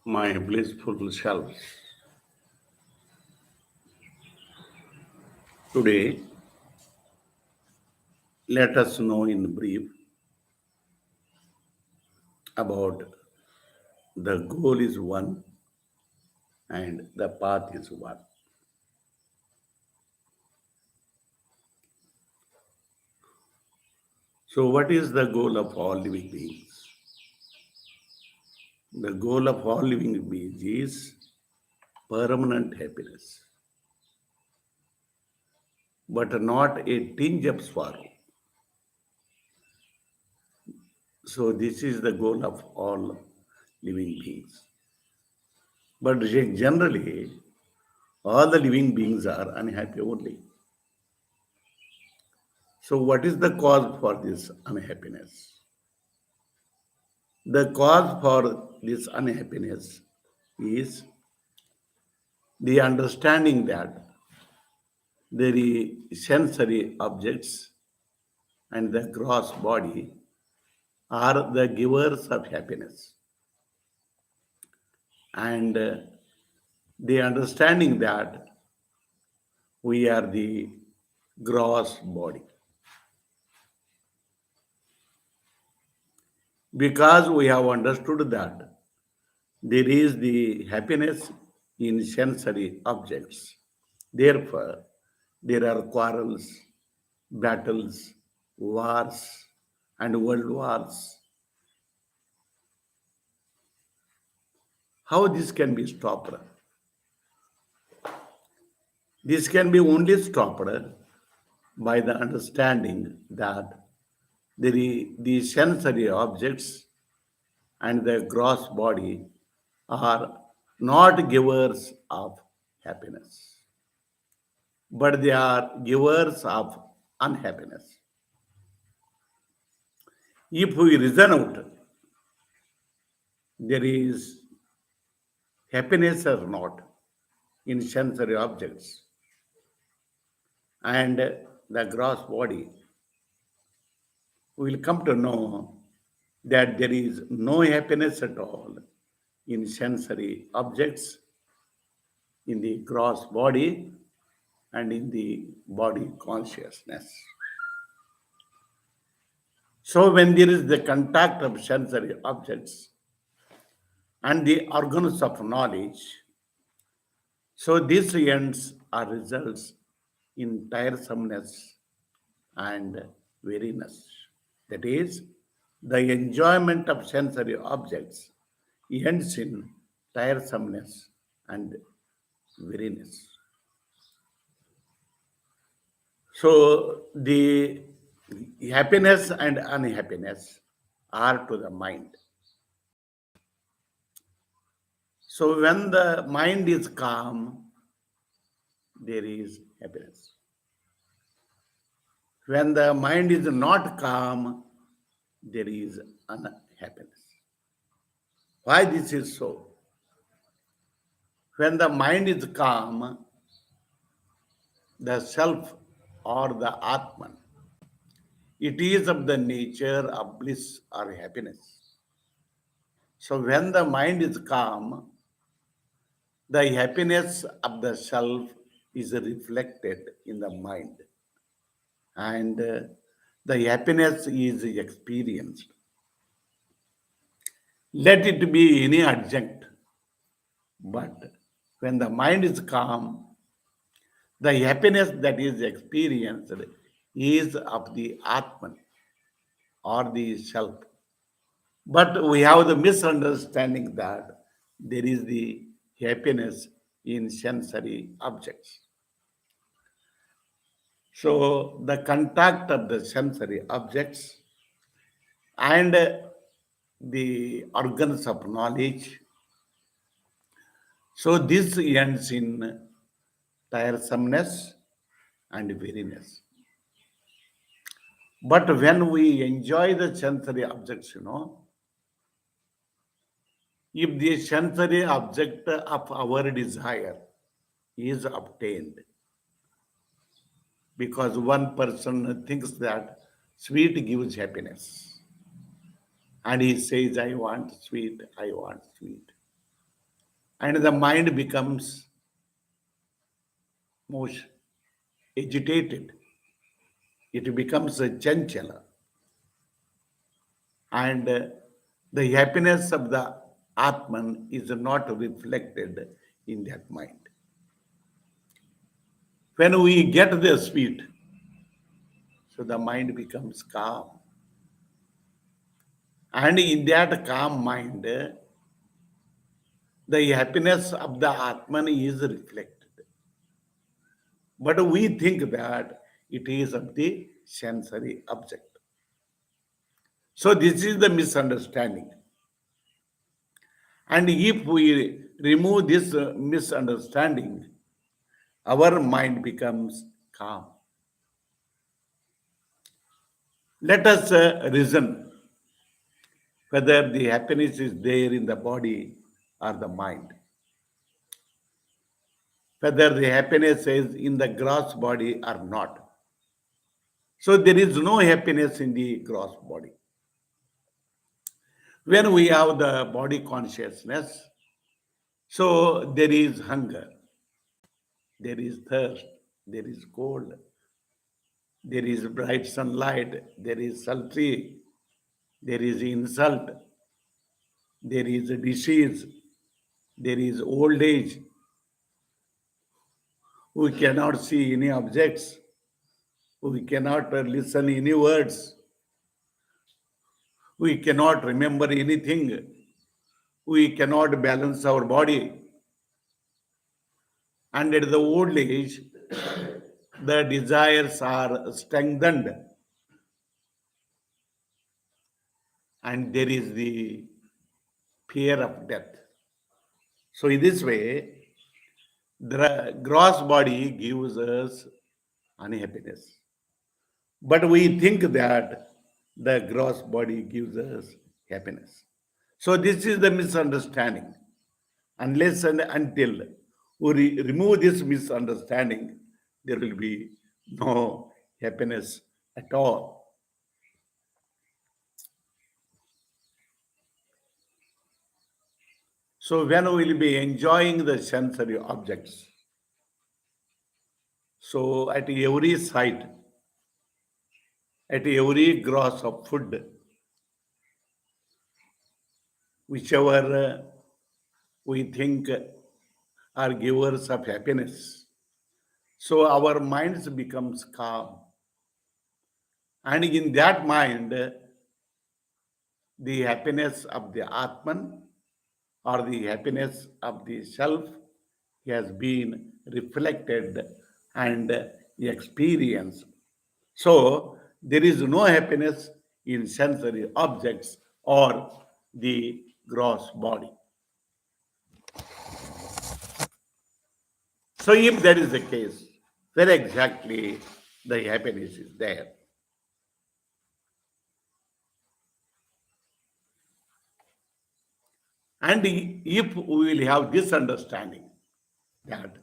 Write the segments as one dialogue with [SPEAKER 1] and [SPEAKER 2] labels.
[SPEAKER 1] my blissful selves. Today, let us know in brief about the goal is one and the path is one. So, what is the goal of all living beings? The goal of all living beings is permanent happiness, but not a tinge of sorrow. So, this is the goal of all living beings. But generally, all the living beings are unhappy only. So, what is the cause for this unhappiness? The cause for this unhappiness is the understanding that the sensory objects and the gross body are the givers of happiness, and the understanding that we are the gross body. Because we have understood that there is the happiness in sensory objects. Therefore, there are quarrels, battles, wars, and world wars. How this can be stopped? This can be only stopped by the understanding that the sensory objects and the gross body are not givers of happiness, but they are givers of unhappiness. If we reason out, there is happiness or not in sensory objects and the gross body, we will come to know that there is no happiness at all in sensory objects, in the gross body, and in the body consciousness. So, when there is the contact of sensory objects and the organs of knowledge, so this ends or results in tiresomeness and weariness. That is, the enjoyment of sensory objects ends in tiresomeness and weariness. So, the happiness and unhappiness are to the mind. So, when the mind is calm, there is happiness. When the mind is not calm, there is unhappiness. Why this is so? When the mind is calm, the self or the Atman, it is of the nature of bliss or happiness. So when the mind is calm, the happiness of the self is reflected in the mind. And the happiness is experienced. Let it be any adjunct. But when the mind is calm, the happiness that is experienced is of the Atman or the self. But we have the misunderstanding that there is the happiness in sensory objects. So the contact of the sensory objects and the organs of knowledge. So this ends in tiresomeness and weariness. But when we enjoy the sensory objects, if the sensory object of our desire is obtained, because one person thinks that sweet gives happiness, and he says, I want sweet, I want sweet. and the mind becomes most agitated. It becomes a chanchala, and the happiness of the Atman is not reflected in that mind. When we get the sweet, so the mind becomes calm. And in that calm mind, the happiness of the Atman is reflected. But we think that it is of the sensory object. So this is the misunderstanding. And if we remove this misunderstanding, our mind becomes calm. Let us reason whether the happiness is there in the body or the mind. Whether the happiness is in the gross body or not. So there is no happiness in the gross body. When we have the body consciousness, so there is hunger, there is thirst, there is cold, there is bright sunlight, there is sultry, there is insult, there is disease, there is old age. We cannot see any objects, we cannot listen any words, we cannot remember anything, we cannot balance our body. And at the old age, the desires are strengthened, and there is the fear of death. So, in this way, the gross body gives us unhappiness. But we think that the gross body gives us happiness. So, this is the misunderstanding. Unless and until we remove this misunderstanding, there will be no happiness at all. So when we will be enjoying the sensory objects, so at every sight, at every gross of food, whichever we think are givers of happiness, so our minds becomes calm. And in that mind, the happiness of the Atman or the happiness of the self has been reflected and experienced. So there is no happiness in sensory objects or the gross body. So if that is the case, where exactly the happiness is there? And if we will have this understanding that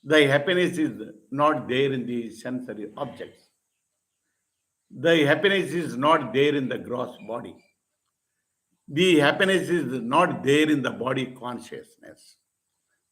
[SPEAKER 1] the happiness is not there in the sensory objects, the happiness is not there in the gross body, the happiness is not there in the body consciousness,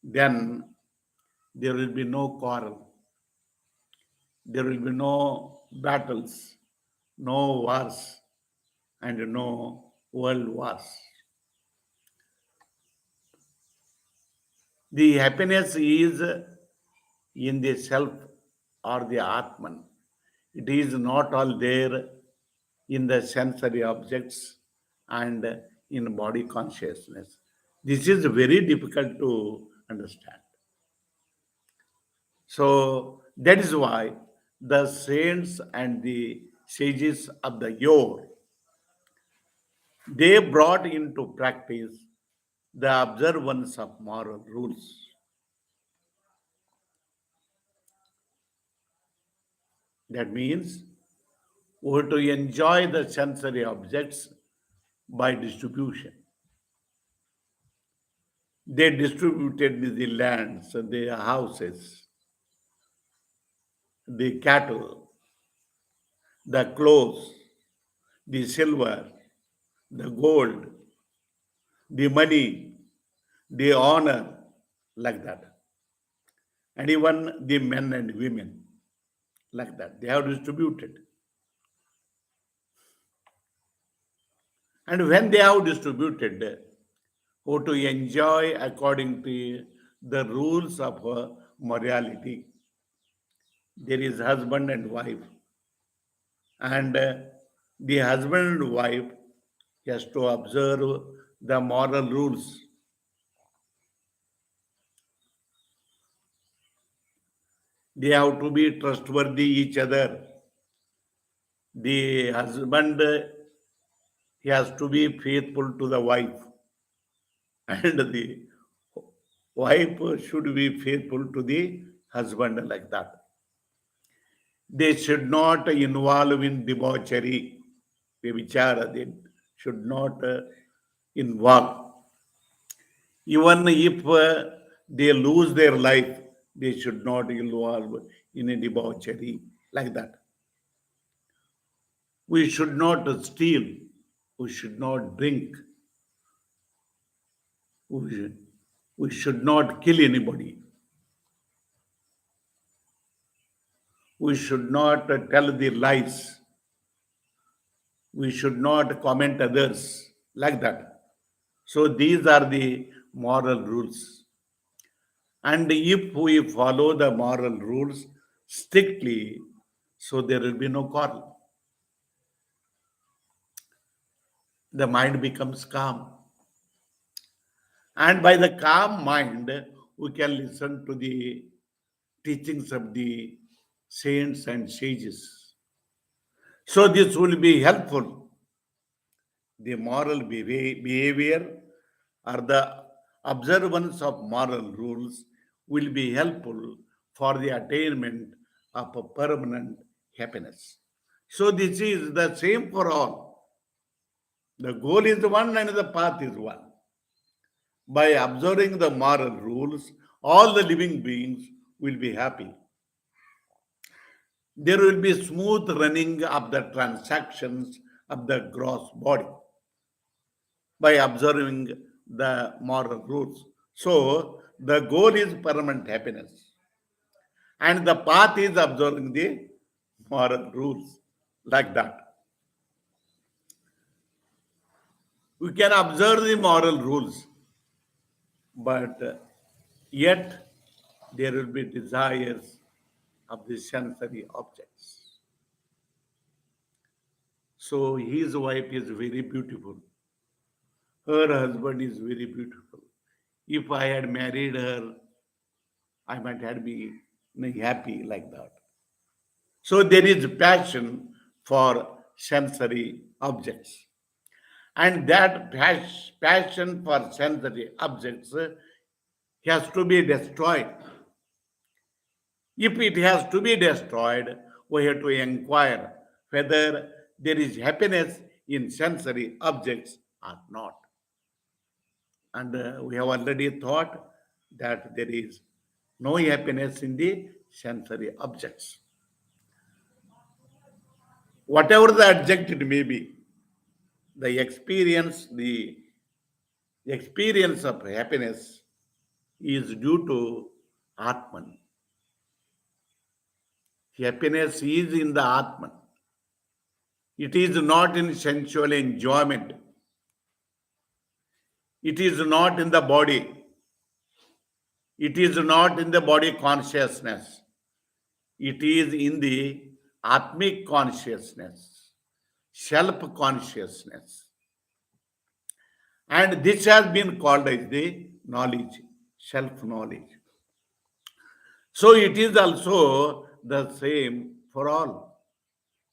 [SPEAKER 1] then there will be no quarrel, there will be no battles, no wars, and no world wars. The happiness is in the self or the Atman. It is not all there in the sensory objects and in body consciousness. This is very difficult to understand. So that is why the saints and the sages of the yore, they brought into practice the observance of moral rules. That means we have to enjoy the sensory objects by distribution. They distributed the lands, the houses, the cattle, the clothes, the silver, the gold, the money, they honor like that. And even the men and women like that. They have distributed. And when they have distributed, how to enjoy according to the rules of morality. There is husband and wife, and the husband and wife has to observe the moral rules. They have to be trustworthy each other. The husband he has to be faithful to the wife, and the wife should be faithful to the husband like that. They should not involve in debauchery, vichara. They should not involve. Even if they lose their life, they should not involve in a debauchery like that. We should not steal. We should not drink. We should not kill anybody. We should not tell the lies. We should not comment others like that. So these are the moral rules. And if we follow the moral rules strictly, so there will be no quarrel. The mind becomes calm. And by the calm mind, we can listen to the teachings of the saints and sages. So this will be helpful. The moral behavior or the observance of moral rules will be helpful for the attainment of a permanent happiness. So this is the same for all. The goal is one and the path is one. By observing the moral rules, all the living beings will be happy. There will be smooth running of the transactions of the gross body by observing the moral rules. So, the goal is permanent happiness, and the path is observing the moral rules like that. We can observe the moral rules, but yet there will be desires of the sensory objects. So his wife is very beautiful. Her husband is very beautiful. If I had married her, I might have been happy like that. So there is passion for sensory objects. And that passion for sensory objects has to be destroyed. If it has to be destroyed, we have to inquire whether there is happiness in sensory objects or not. And we have already thought that there is no happiness in the sensory objects. Whatever the adjective may be, the experience of happiness is due to Atman. Happiness is in the Atman. It is not in sensual enjoyment. It is not in the body. It is not in the body consciousness. It is in the Atmic consciousness, self consciousness. And this has been called as the knowledge, self knowledge. So it is also the same for all.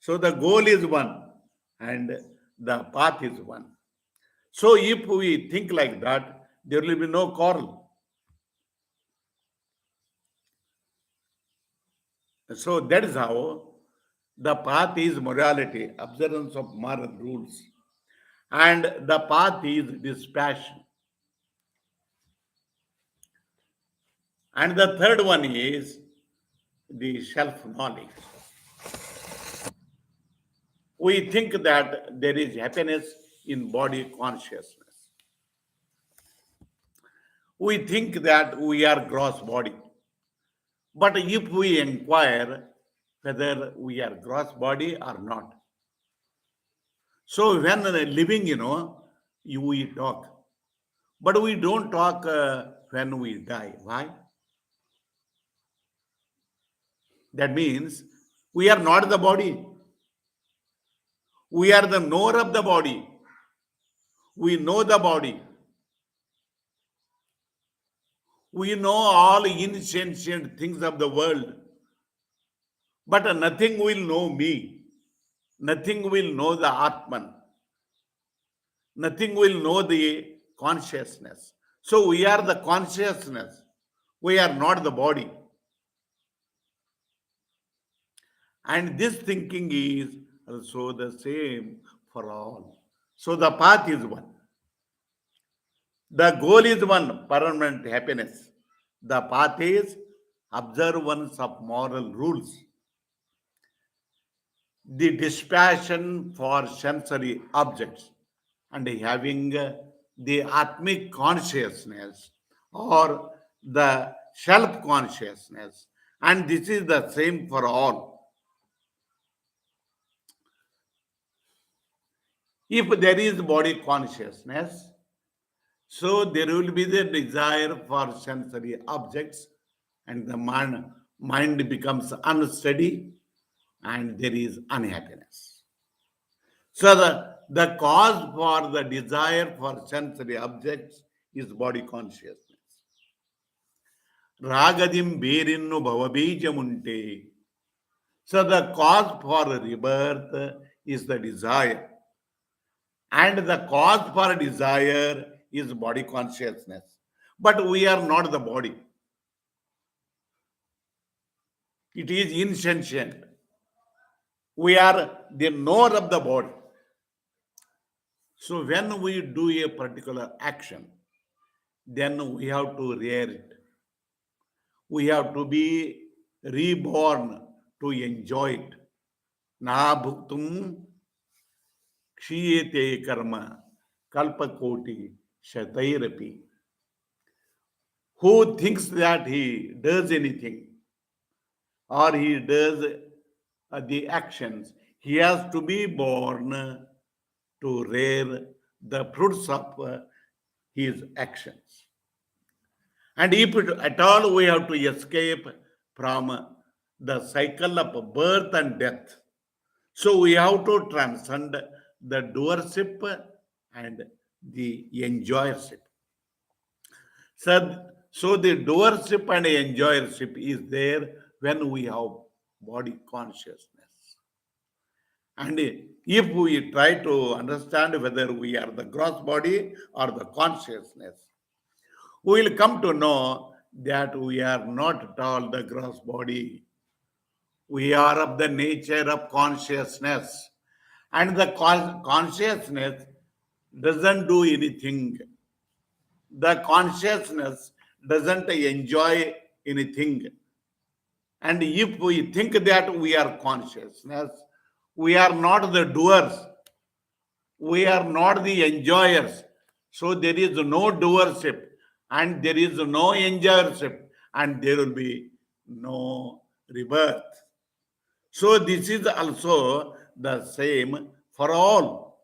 [SPEAKER 1] So the goal is one and the path is one. So if we think like that, there will be no quarrel. So that is how the path is morality, observance of moral rules. And the path is dispassion. And the third one is the self-knowledge. We think that there is happiness in body consciousness. We think that we are gross body. But if we inquire whether we are gross body or not, so when living, we talk, but we don't talk when we die. Why? That means we are not the body. We are the knower of the body. We know the body. We know all ancient things of the world. But nothing will know me. Nothing will know the Atman. Nothing will know the consciousness. So we are the consciousness. We are not the body. And this thinking is also the same for all. So the path is one. The goal is one, permanent happiness. The path is observance of moral rules. The dispassion for sensory objects and having the atmic consciousness or the self consciousness, and this is the same for all. If there is body consciousness, so there will be the desire for sensory objects, and the mind becomes unsteady, and there is unhappiness. So the cause for the desire for sensory objects is body consciousness. Ragadim berinnu bhavabijamunte. So the cause for rebirth is the desire. And the cause for desire is body consciousness. But we are not the body. It is insentient. We are the knower of the body. So when we do a particular action, then we have to rear it. We have to be reborn to enjoy it. Na bhuktum kshiyate karma kalpakoti shatairapi. Who thinks that he does anything or he does the actions, he has to be born to rear the fruits of his actions. And if at all we have to escape from the cycle of birth and death, so we have to transcend the doership and the enjoyership. So the doership and enjoyership is there when we have body consciousness. And if we try to understand whether we are the gross body or the consciousness, we will come to know that we are not at all the gross body. We are of the nature of consciousness. And the consciousness doesn't do anything. The consciousness doesn't enjoy anything. And if we think that we are consciousness, we are not the doers. We are not the enjoyers. So there is no doership and there is no enjoyership and there will be no rebirth. So this is also the same for all.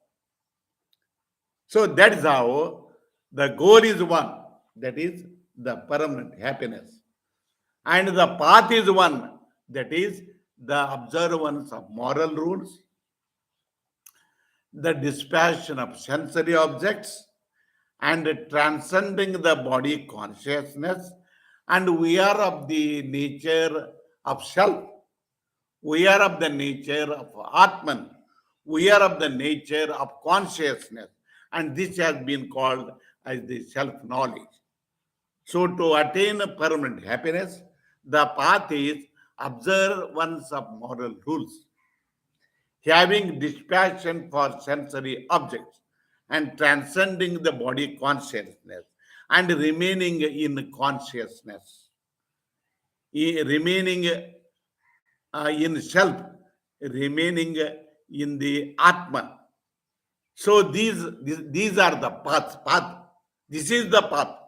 [SPEAKER 1] So that is how the goal is one, that is the permanent happiness. And the path is one, that is the observance of moral rules, the dispassion of sensory objects, and transcending the body consciousness. And we are of the nature of self. We are of the nature of Atman. We are of the nature of consciousness. And this has been called as the self-knowledge. So to attain permanent happiness, the path is observance of moral rules, having dispassion for sensory objects, and transcending the body consciousness, and remaining in consciousness, remaining in self, remaining in the Atman. So these are the path. This is the path.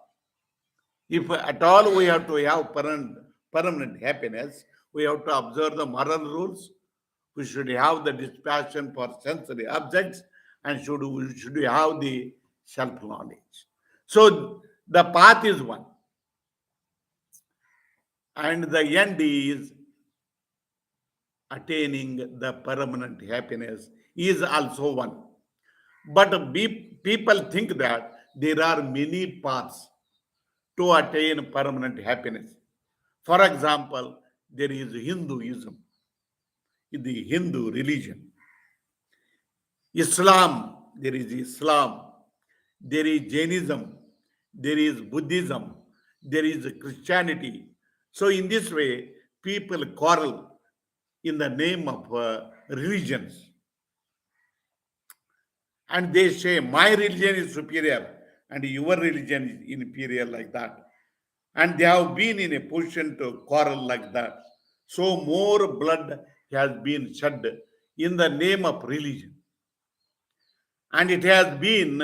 [SPEAKER 1] If at all we have to have permanent happiness, we have to observe the moral rules. We should have the dispassion for sensory objects, and we should have the self knowledge. So the path is one, and the end is attaining the permanent happiness is also one. But people think that there are many paths to attain permanent happiness. For example, there is Hinduism, the Hindu religion. Islam, there is Islam. There is Jainism. There is Buddhism. There is Christianity. So, in this way, people quarrel in the name of religions. And they say, my religion is superior and your religion is inferior, like that. And they have been in a position to quarrel like that. So more blood has been shed in the name of religion. And it has been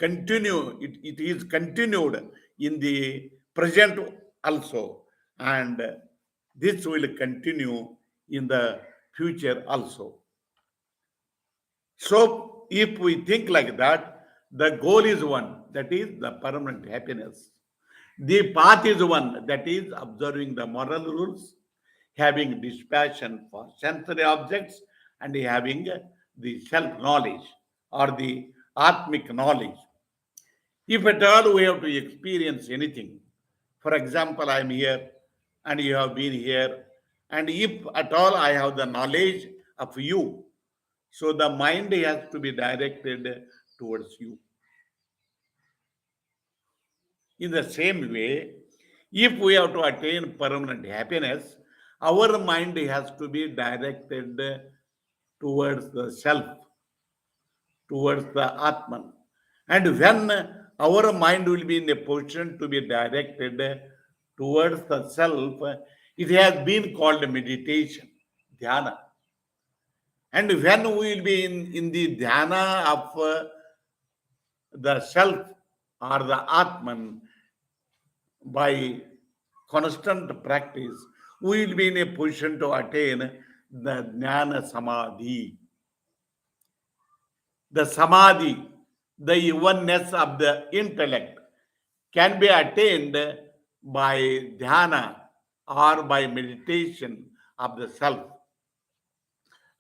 [SPEAKER 1] it is continued in the present also. And this will continue in the future also. So, if we think like that, the goal is one, that is the permanent happiness. The path is one, that is observing the moral rules, having dispassion for sensory objects, and having the self knowledge or the atmic knowledge. If at all we have to experience anything, for example, I am here and you have been here, and if at all I have the knowledge of you, so the mind has to be directed towards you. In the same way, if we have to attain permanent happiness, our mind has to be directed towards the self, towards the Atman. And when our mind will be in a position to be directed towards the self, it has been called meditation, dhyana. And when we will be in the dhyana of the self or the Atman, by constant practice, we will be in a position to attain the Jnana Samadhi. The Samadhi, the oneness of the intellect, can be attained by dhyana or by meditation of the self.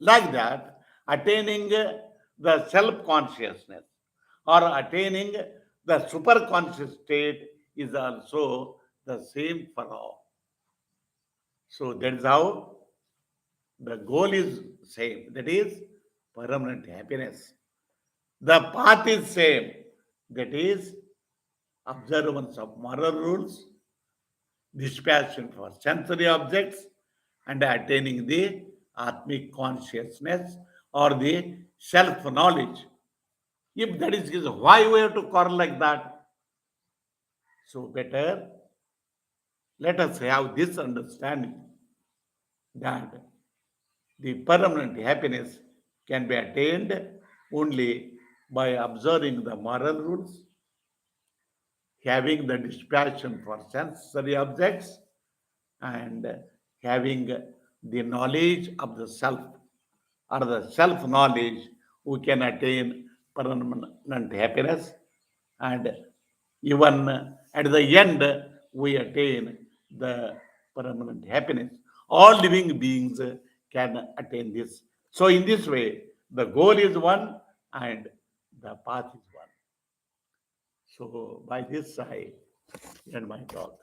[SPEAKER 1] Like that, attaining the self consciousness or attaining the super conscious state is also the same for all. So that is how the goal is same. That is permanent happiness. The path is same. That is observance of moral rules, dispassion for sensory objects, and attaining the atmic consciousness or the self knowledge. If that is why we have to quarrel like that, so better let us have this understanding that the permanent happiness can be attained only by observing the moral rules, having the dispassion for sensory objects, and having the knowledge of the self or the self knowledge, we can attain permanent happiness, and even at the end we attain the permanent happiness. All living beings can attain this. So in this way, the goal is one and the path is one. So by this I end my talk.